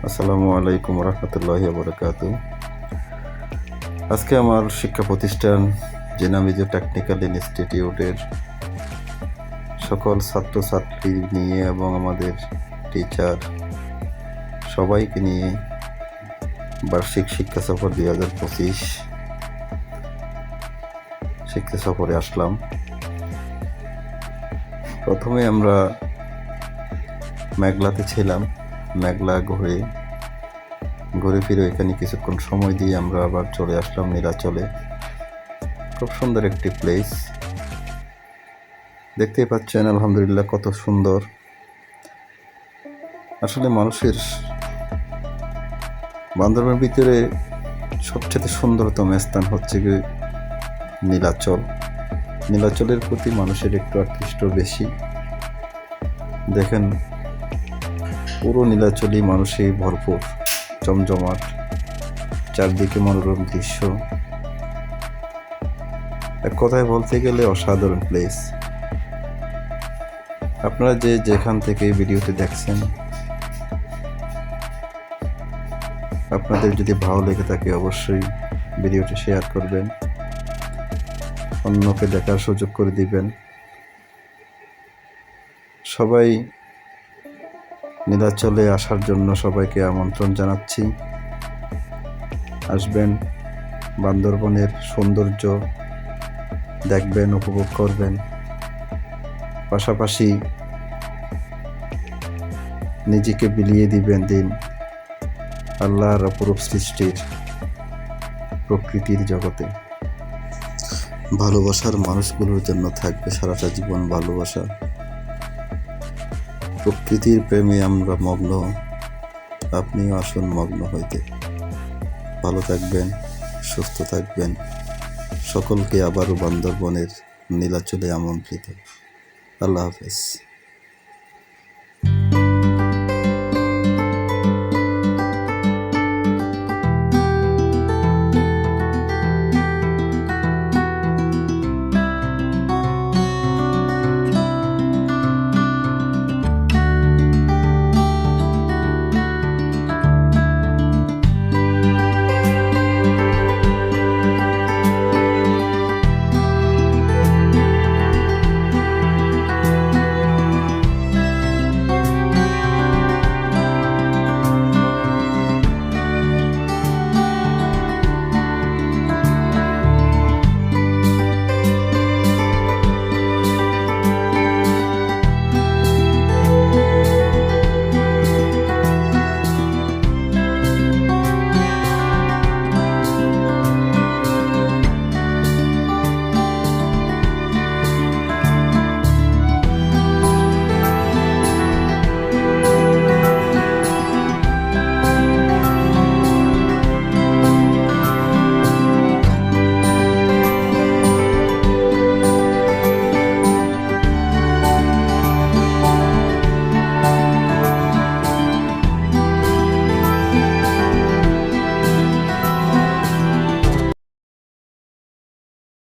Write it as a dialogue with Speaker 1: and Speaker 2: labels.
Speaker 1: আসসালামু আলাইকুম রহমতুল্লাহি বারাকাতু। আজকে আমার শিক্ষা প্রতিষ্ঠান জেনামেজু টেকনিক্যাল ইনস্টিটিউটের সকল ছাত্রছাত্রী নিয়ে এবং আমাদের টিচার সবাইকে নিয়ে বার্ষিক শিক্ষা সফর 2025 শিক্ষা সফরে আসলাম। প্রথমে আমরা মেঘলাতে ছিলাম। মেঘলা ঘুরে ফিরে এখানে কিছুক্ষণ সময় দিয়ে আমরা আবার চলে আসলাম নীলাচলে। খুব সুন্দর একটি প্লেস, দেখতেই পাচ্ছেন আলহামদুলিল্লাহ কত সুন্দর। আসলে মানুষের বান্দরবানের ভিতরে সবচেয়ে সুন্দরতম স্থান হচ্ছে কি নীলাচল। নীলাচলের প্রতি মানুষের একটু আকৃষ্ট বেশি। দেখেন পুরো নীলাচলই মানুষে ভরপুর, জমজমাট, চারদিকে মনোরম দৃশ্য। এক কথায় বলতে গেলে অসাধারণ প্লেস। আপনারা যেখান থেকে ভিডিওটি দেখছেন, আপনাদের যদি ভালো লেগে থাকে অবশ্যই ভিডিওটি শেয়ার করবেন, অন্যকে দেখার সুযোগ করে দিবেন। সবাই নীলাচলে আসার জন্য সবাইকে আমন্ত্রণ জানাচ্ছি। আসবেন, বান্দরবনের সৌন্দর্য দেখবেন, উপভোগ করবেন, পাশাপাশি নিজেকে বিলিয়ে দিবেন দিন আল্লাহর অপরূপ সৃষ্টির প্রকৃতির জগতে। ভালোবাসার মানুষগুলোর জন্য থাকবে সারাটা জীবন ভালোবাসা। প্রকৃতির প্রেমে আমরা মগ্ন, আপনিও আসুন মগ্ন হইতে। ভালো থাকবেন, সুস্থ থাকবেন। সকলকে আবারও বান্দরবনের নীলাচলে আমন্ত্রিত। আল্লাহ হাফেজ।